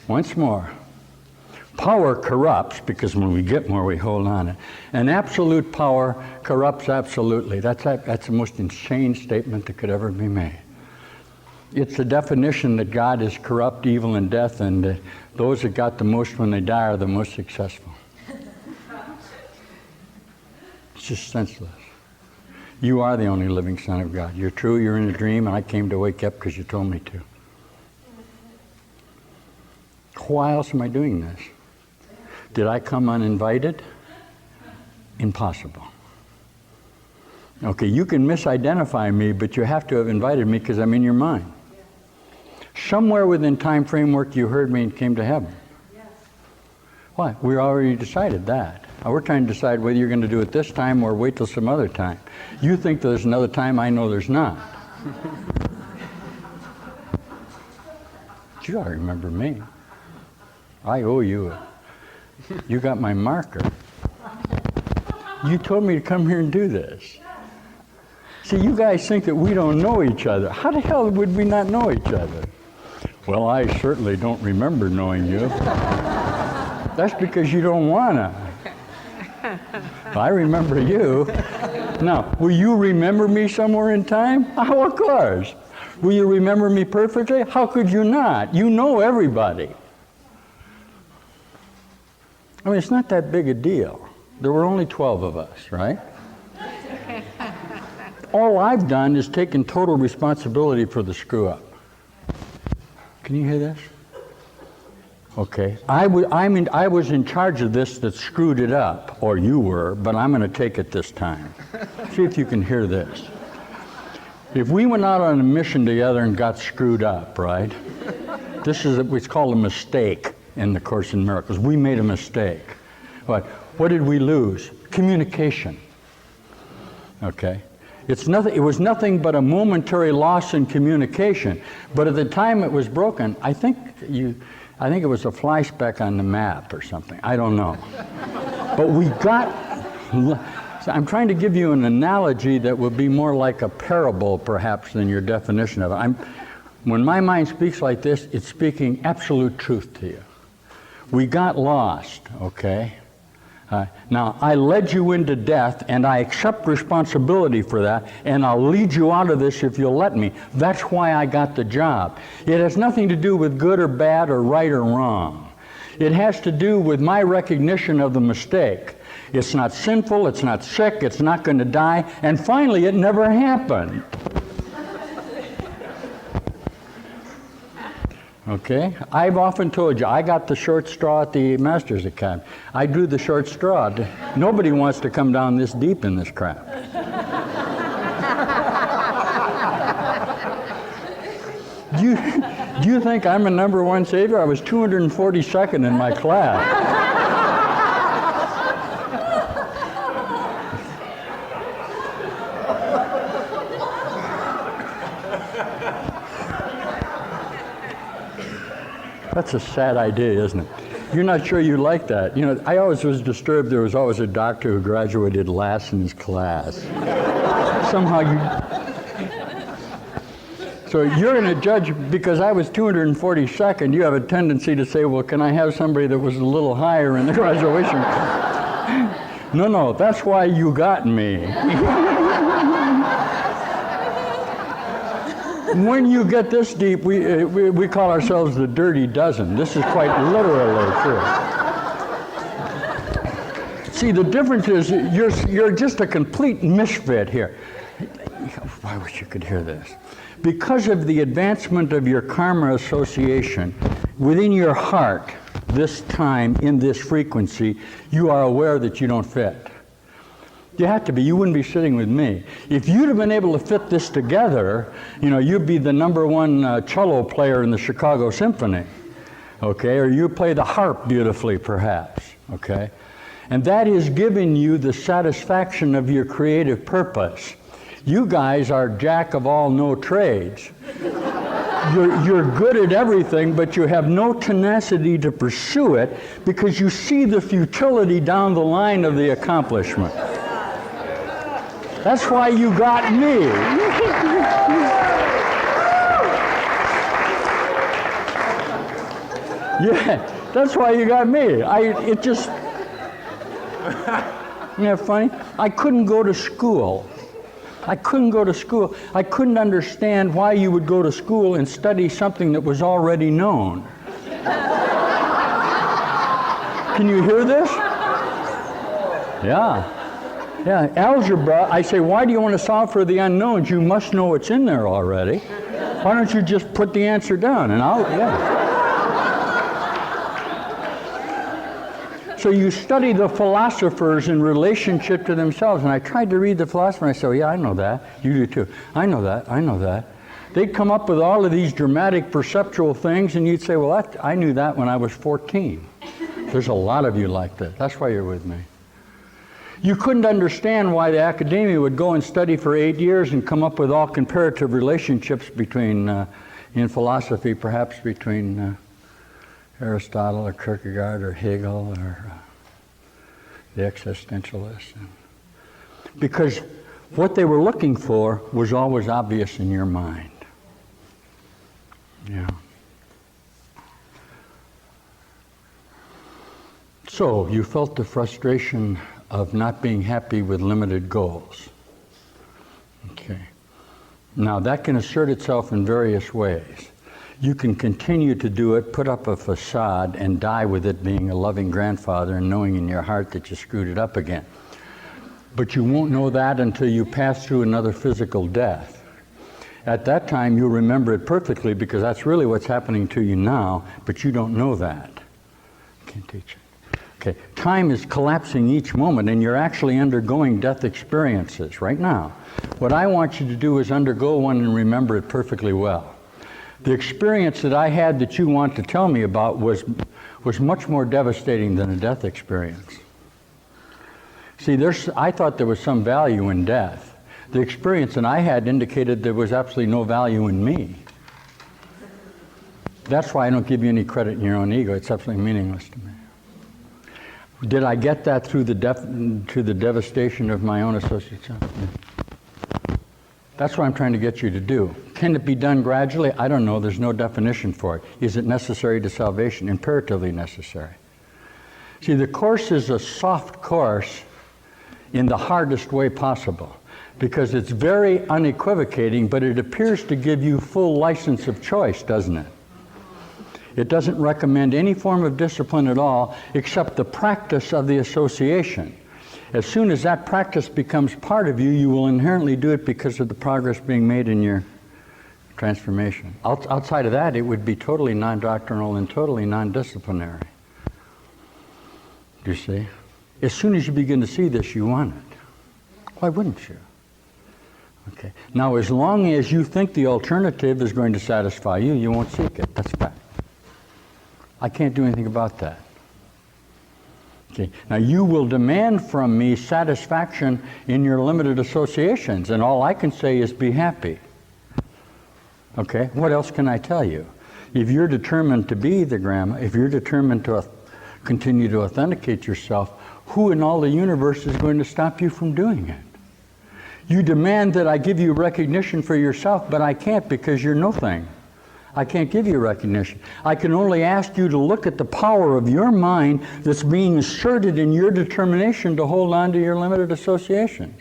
Once more. Power corrupts, because when we get more, we hold on to it. And absolute power corrupts absolutely. That's the most insane statement that could ever be made. It's the definition that God is corrupt, evil, and death, and those that got the most when they die are the most successful. It's just senseless. You are the only living Son of God. You're true, you're in a dream, and I came to wake you up because you told me to. Why else am I doing this? Did I come uninvited? Impossible. Okay, you can misidentify me, but you have to have invited me because I'm in your mind. Somewhere within time framework you heard me and came to heaven. Yes. Why? We already decided that. We're trying to decide whether you're going to do it this time or wait till some other time. You think there's another time, I know there's not. You ought to remember me. I owe you it. You got my marker. You told me to come here and do this. See, you guys think that we don't know each other. How the hell would we not know each other? Well, I certainly don't remember knowing you. That's because you don't wanna. I remember you. Now, will you remember me somewhere in time? Oh, of course. Will you remember me perfectly? How could you not? You know everybody. I mean, it's not that big a deal. There were only 12 of us, right? All I've done is taken total responsibility for the screw-up. Can you hear this? Okay. I was in charge of this that screwed it up, or you were, but I'm going to take it this time. See if you can hear this. If we went out on a mission together and got screwed up, right? This is what's called a mistake in the Course in Miracles. We made a mistake. What did we lose? Communication. Okay? It was nothing but a momentary loss in communication. But at the time it was broken, I think it was a fly speck on the map or something. I don't know. But so I'm trying to give you an analogy that would be more like a parable, perhaps, than your definition of it. When my mind speaks like this, it's speaking absolute truth to you. We got lost, okay? Now, I led you into death, and I accept responsibility for that, and I'll lead you out of this if you'll let me. That's why I got the job. It has nothing to do with good or bad or right or wrong. It has to do with my recognition of the mistake. It's not sinful, it's not sick, it's not going to die, and finally it never happened. Okay? I've often told you, I got the short straw at the Masters Academy. I drew the short straw. Nobody wants to come down this deep in this crap. Do you think I'm a number one savior? I was 242nd in my class. That's a sad idea, isn't it? You're not sure you like that. You know, I always was disturbed there was always a doctor who graduated last in his class. Somehow So you're going to judge, because I was 242nd, you have a tendency to say, well, can I have somebody that was a little higher in the graduation? No, that's why you got me. When you get this deep, we call ourselves the dirty dozen. This is quite literally true. See, the difference is you're just a complete misfit here. I wish you could hear this. Because of the advancement of your karma association, within your heart, this time, in this frequency, you are aware that you don't fit. You have to be. You wouldn't be sitting with me. If you'd have been able to fit this together, you know, you'd be the #1 cello player in the Chicago Symphony, okay? Or you play the harp beautifully, perhaps, okay? And that is giving you the satisfaction of your creative purpose. You guys are jack of all, no trades. You're good at everything, but you have no tenacity to pursue it because you see the futility down the line of the accomplishment. That's why you got me. Yeah, that's why you got me. It just, isn't that funny? I couldn't go to school. I couldn't go to school. I couldn't understand why you would go to school and study something that was already known. Can you hear this? Yeah. Yeah, algebra, I say, why do you want to solve for the unknowns? You must know what's in there already. Why don't you just put the answer down and yeah. So you study the philosophers in relationship to themselves. And I tried to read the philosopher, and I said, oh, yeah, I know that. You do too. I know that. I know that. They'd come up with all of these dramatic perceptual things, and you'd say, well, I knew that when I was 14. There's a lot of you like that. That's why you're with me. You couldn't understand why the academia would go and study for 8 years and come up with all comparative relationships between, in philosophy, perhaps between Aristotle or Kierkegaard or Hegel or the existentialists. Because what they were looking for was always obvious in your mind. Yeah. So you felt the frustration of not being happy with limited goals. Okay. Now that can assert itself in various ways. You can continue to do it, put up a facade, and die with it being a loving grandfather and knowing in your heart that you screwed it up again. But you won't know that until you pass through another physical death. At that time, you'll remember it perfectly because that's really what's happening to you now, but you don't know that. Can't teach it. Okay, time is collapsing each moment, and you're actually undergoing death experiences right now. What I want you to do is undergo one and remember it perfectly well. The experience that I had that you want to tell me about was much more devastating than a death experience. See, I thought there was some value in death. The experience that I had indicated there was absolutely no value in me. That's why I don't give you any credit in your own ego. It's absolutely meaningless to me. Did I get that through the devastation of my own associates? That's what I'm trying to get you to do. Can it be done gradually? I don't know. There's no definition for it. Is it necessary to salvation? Imperatively necessary. See, the course is a soft course in the hardest way possible because it's very unequivocating, but it appears to give you full license of choice, doesn't it? It doesn't recommend any form of discipline at all except the practice of the association. As soon as that practice becomes part of you, you will inherently do it because of the progress being made in your transformation. Outside of that, it would be totally non-doctrinal and totally non-disciplinary. Do you see? As soon as you begin to see this, you want it. Why wouldn't you? Okay. Now, as long as you think the alternative is going to satisfy you, you won't seek it. That's fact. I can't do anything about that. Okay. Now you will demand from me satisfaction in your limited associations, and all I can say is be happy. Okay? What else can I tell you? If you're determined to be the grandma, if you're determined to continue to authenticate yourself, who in all the universe is going to stop you from doing it? You demand that I give you recognition for yourself, but I can't because you're nothing. I can't give you recognition. I can only ask you to look at the power of your mind that's being asserted in your determination to hold on to your limited associations.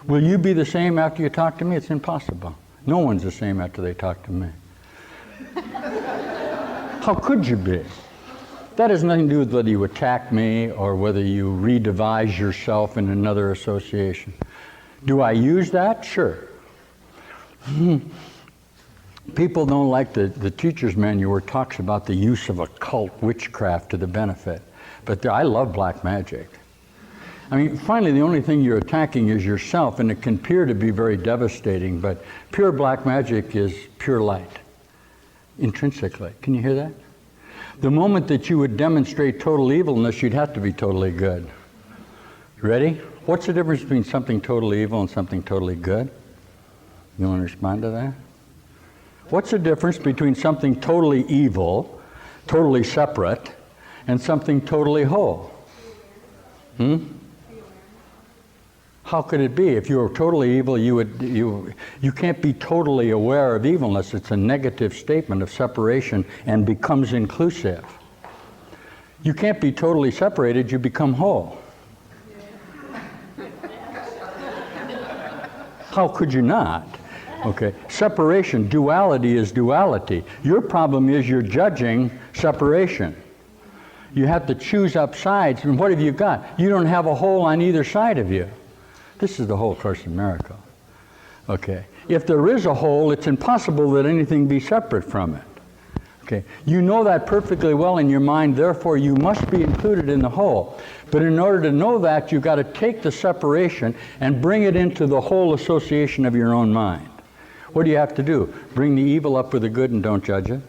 Will you be the same after you talk to me? It's impossible. No one's the same after they talk to me. How could you be? That has nothing to do with whether you attack me or whether you redevise yourself in another association. Do I use that? Sure. People don't like the teacher's manual where it talks about the use of occult witchcraft to the benefit. But I love black magic. I mean, finally, the only thing you're attacking is yourself, and it can appear to be very devastating, but pure black magic is pure light, intrinsically. Can you hear that? The moment that you would demonstrate total evilness, you'd have to be totally good. You ready? What's the difference between something totally evil and something totally good? You want to respond to that? What's the difference between something totally evil, totally separate, and something totally whole? How could it be? If you were totally evil, you can't be totally aware of evilness. It's a negative statement of separation and becomes inclusive. You can't be totally separated, you become whole. How could you not? Okay, separation, duality is duality. Your problem is you're judging separation. You have to choose up sides, and what have you got? You don't have a whole on either side of you. This is the whole Course in Miracles. Okay, if there is a whole, it's impossible that anything be separate from it. Okay, you know that perfectly well in your mind, therefore you must be included in the whole. But in order to know that, you've got to take the separation and bring it into the whole association of your own mind. What do you have to do? Bring the evil up with the good and don't judge it.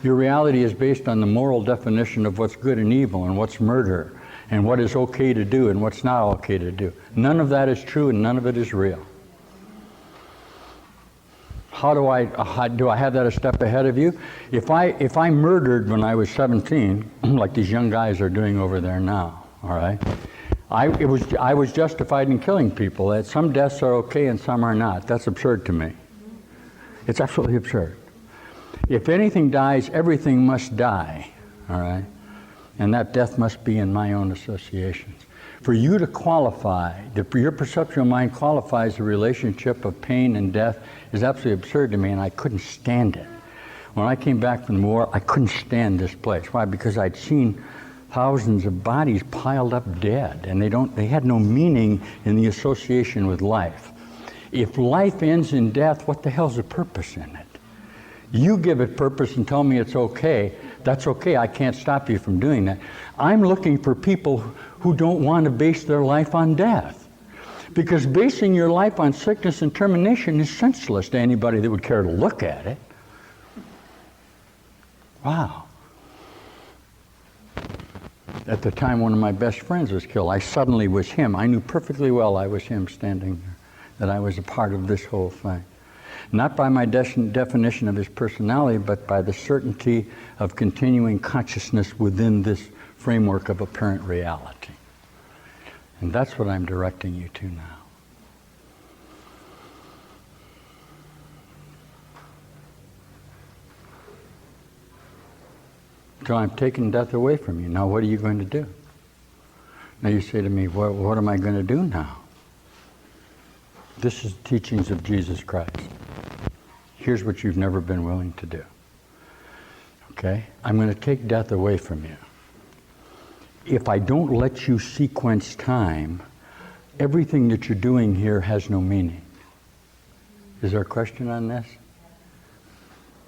Your reality is based on the moral definition of what's good and evil and what's murder and what is okay to do and what's not okay to do. None of that is true and none of it is real. How do I have that a step ahead of you? If I murdered when I was 17, like these young guys are doing over there now, all right? I was justified in killing people. That some deaths are okay and some are not. That's absurd to me. It's absolutely absurd. If anything dies, everything must die, all right? And that death must be in my own associations. For you to qualify, your perceptual mind qualifies the relationship of pain and death is absolutely absurd to me, and I couldn't stand it. When I came back from the war, I couldn't stand this place. Why? Because I'd seen thousands of bodies piled up dead, and they had no meaning in the association with life. If life ends in death, what the hell's the purpose in it? You give it purpose and tell me it's okay. That's okay, I can't stop you from doing that. I'm looking for people who don't want to base their life on death. Because basing your life on sickness and termination is senseless to anybody that would care to look at it. Wow. At the time one of my best friends was killed, I suddenly was him. I knew perfectly well I was him standing there, that I was a part of this whole thing. Not by my definition of his personality, but by the certainty of continuing consciousness within this framework of apparent reality. And that's what I'm directing you to now. So I'm taking death away from you. Now what are you going to do? Now you say to me, what am I going to do now? This is the teachings of Jesus Christ. Here's what you've never been willing to do. Okay? I'm going to take death away from you. If I don't let you sequence time, everything that you're doing here has no meaning. Is there a question on this?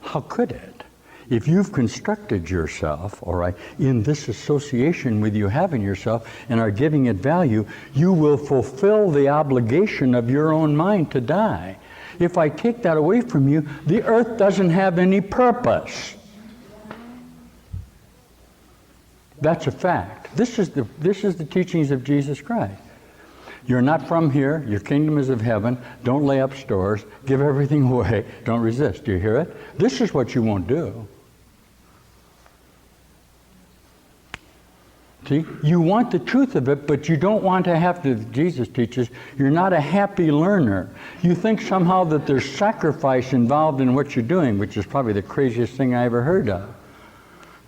How could it? If you've constructed yourself, all right, in this association with you having yourself and are giving it value, you will fulfill the obligation of your own mind to die. If I take that away from you, the earth doesn't have any purpose. That's a fact. This is the teachings of Jesus Christ. You're not from here. Your kingdom is of heaven. Don't lay up stores. Give everything away. Don't resist. Do you hear it? This is what you won't do. See, you want the truth of it, but you don't want to have to, Jesus teaches, you're not a happy learner. You think somehow that there's sacrifice involved in what you're doing, which is probably the craziest thing I ever heard of.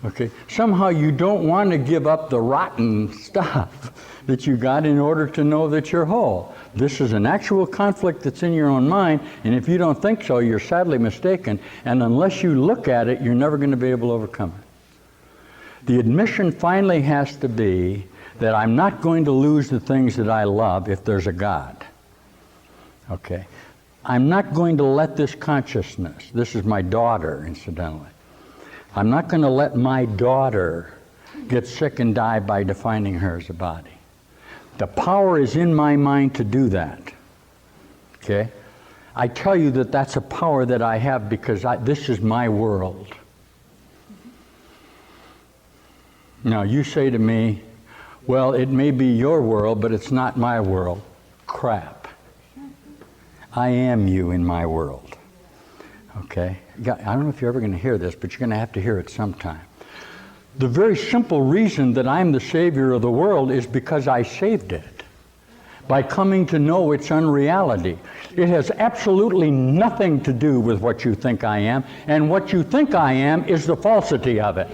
Okay, somehow you don't want to give up the rotten stuff that you got in order to know that you're whole. This is an actual conflict that's in your own mind, and if you don't think so, you're sadly mistaken, and unless you look at it, you're never going to be able to overcome it. The admission finally has to be that I'm not going to lose the things that I love if there's a God. Okay? I'm not going to let this consciousness, this is my daughter, incidentally, I'm not going to let my daughter get sick and die by defining her as a body. The power is in my mind to do that. Okay? I tell you that that's a power that I have because this is my world. Now you say to me, well, it may be your world, but it's not my world. Crap. I am you in my world. Okay? I don't know if you're ever going to hear this, but you're going to have to hear it sometime. The very simple reason that I'm the savior of the world is because I saved it. by coming to know its unreality. It has absolutely nothing to do with what you think I am, and what you think I am is the falsity of it.